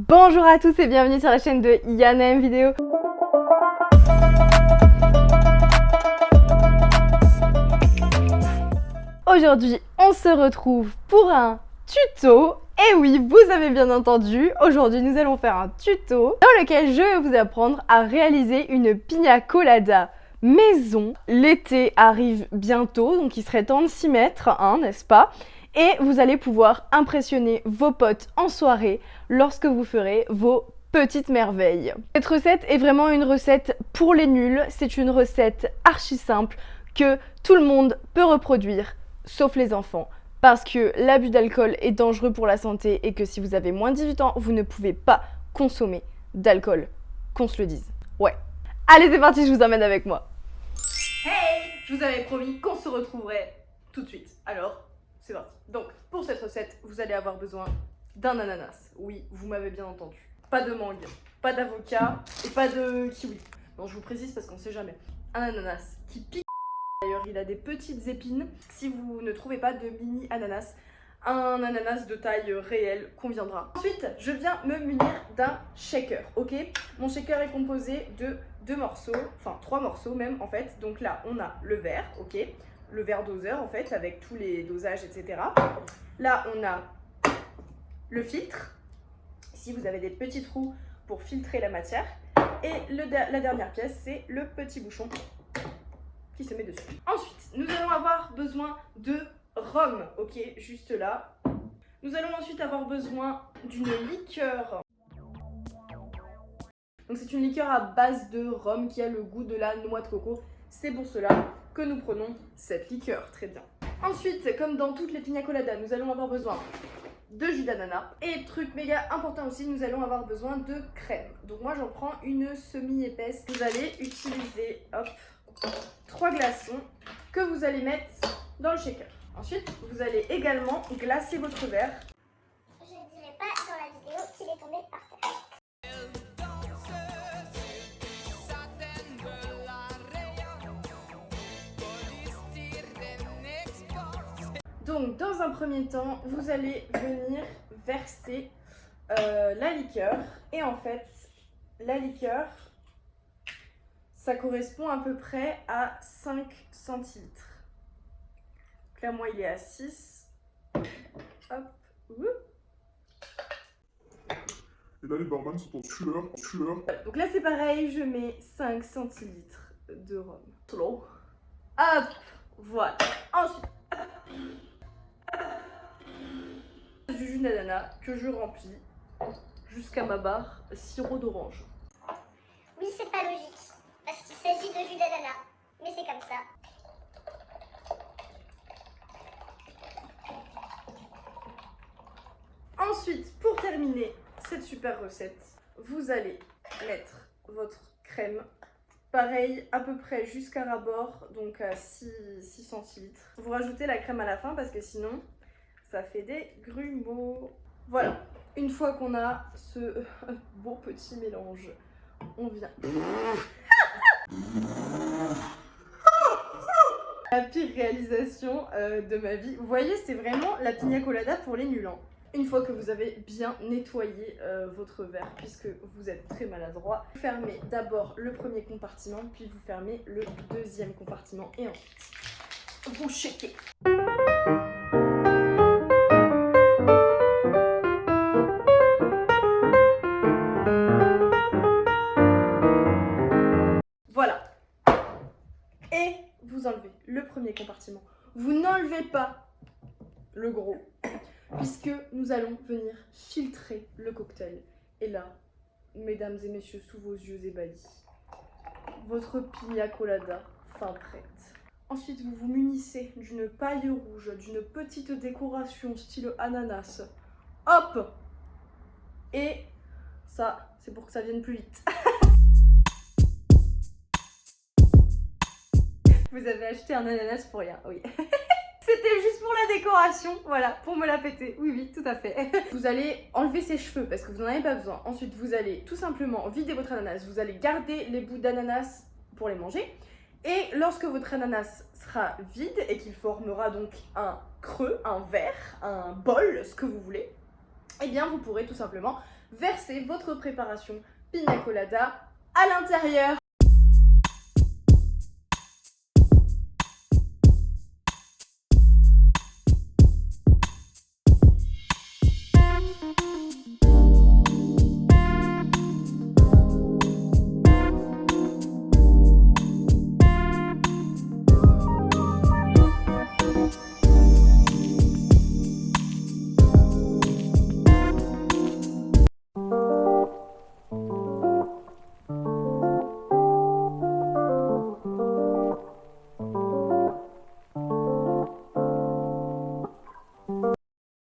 Bonjour à tous et bienvenue sur la chaîne de Yana M Vidéo. Aujourd'hui, on se retrouve pour un tuto. Et oui, vous avez bien entendu, aujourd'hui nous allons faire un tuto dans lequel je vais vous apprendre à réaliser une pina colada maison. L'été arrive bientôt, donc il serait temps de s'y mettre, hein, n'est-ce pas? Et vous allez pouvoir impressionner vos potes en soirée lorsque vous ferez vos petites merveilles. Cette recette est vraiment une recette pour les nuls, c'est une recette archi simple que tout le monde peut reproduire, sauf les enfants. Parce que l'abus d'alcool est dangereux pour la santé et que si vous avez moins de 18 ans, vous ne pouvez pas consommer d'alcool. Qu'on se le dise. Ouais. Allez, c'est parti, je vous emmène avec moi. Hey, je vous avais promis qu'on se retrouverait tout de suite. Alors, c'est parti. Donc, pour cette recette, vous allez avoir besoin d'un ananas. Oui, vous m'avez bien entendu. Pas de mangue, pas d'avocat et pas de kiwi. Non, je vous précise parce qu'on sait jamais. Un ananas qui pique. D'ailleurs, il a des petites épines. Si vous ne trouvez pas de mini ananas, un ananas de taille réelle conviendra. Ensuite, je viens me munir d'un shaker, ok? Mon shaker est composé de 2 morceaux, enfin 3 morceaux même en fait. Donc là, on a le verre, ok? Le verre doseur en fait, avec tous les dosages, etc. Là, on a le filtre, si vous avez des petits trous pour filtrer la matière. Et la dernière pièce, c'est le petit bouchon qui se met dessus. Ensuite, nous allons avoir besoin de rhum, ok, juste là. Nous allons ensuite avoir besoin d'une liqueur. Donc c'est une liqueur à base de rhum qui a le goût de la noix de coco. C'est pour cela que nous prenons cette liqueur, très bien. Ensuite, comme dans toutes les pina coladas, nous allons avoir besoin de jus d'ananas. Et truc méga important aussi, nous allons avoir besoin de crème. Donc moi j'en prends une semi-épaisse. Vous allez utiliser, hop, 3 glaçons que vous allez mettre dans le shaker. Ensuite, vous allez également glacer votre verre. Je ne dirai pas dans la vidéo qu'il est tombé par terre. Donc, dans un premier temps, vous allez venir verser la liqueur. Et en fait, la liqueur, ça correspond à peu près à 5 centilitres. Donc là, moi, il est à 6. Hop. Ouh. Et là, les barman sont en sueur. Voilà. Donc là, c'est pareil, je mets 5 centilitres de rhum. Slow. Hop. Voilà. Ensuite, du jus d'ananas que je remplis jusqu'à ma barre sirop d'orange. Oui, c'est pas logique, parce qu'il s'agit de jus d'ananas, mais c'est comme ça. Ensuite, pour terminer cette super recette, vous allez mettre votre crème. Pareil, à peu près jusqu'à ras-bord, donc à 6 centilitres. Vous rajoutez la crème à la fin parce que sinon, ça fait des grumeaux. Voilà, une fois qu'on a ce beau petit mélange, on vient... La pire réalisation de ma vie. Vous voyez, c'est vraiment la pina colada pour les nuls. Hein. Une fois que vous avez bien nettoyé votre verre, puisque vous êtes très maladroit, vous fermez d'abord le premier compartiment, puis vous fermez le deuxième compartiment et ensuite vous shakez. Voilà. Et vous enlevez le premier compartiment. Vous n'enlevez pas le gros, puisque nous allons venir filtrer le cocktail. Et là, mesdames et messieurs, sous vos yeux ébahis, votre pina colada fin prête. Ensuite, vous vous munissez d'une paille rouge, d'une petite décoration style ananas. Hop! Et ça, c'est pour que ça vienne plus vite. Vous avez acheté un ananas pour rien, oui. C'était juste pour la décoration, voilà, pour me la péter. Oui, oui, tout à fait. Vous allez enlever ses cheveux parce que vous n'en avez pas besoin. Ensuite, vous allez tout simplement vider votre ananas. Vous allez garder les bouts d'ananas pour les manger. Et lorsque votre ananas sera vide et qu'il formera donc un creux, un verre, un bol, ce que vous voulez, eh bien, vous pourrez tout simplement verser votre préparation pina colada à l'intérieur.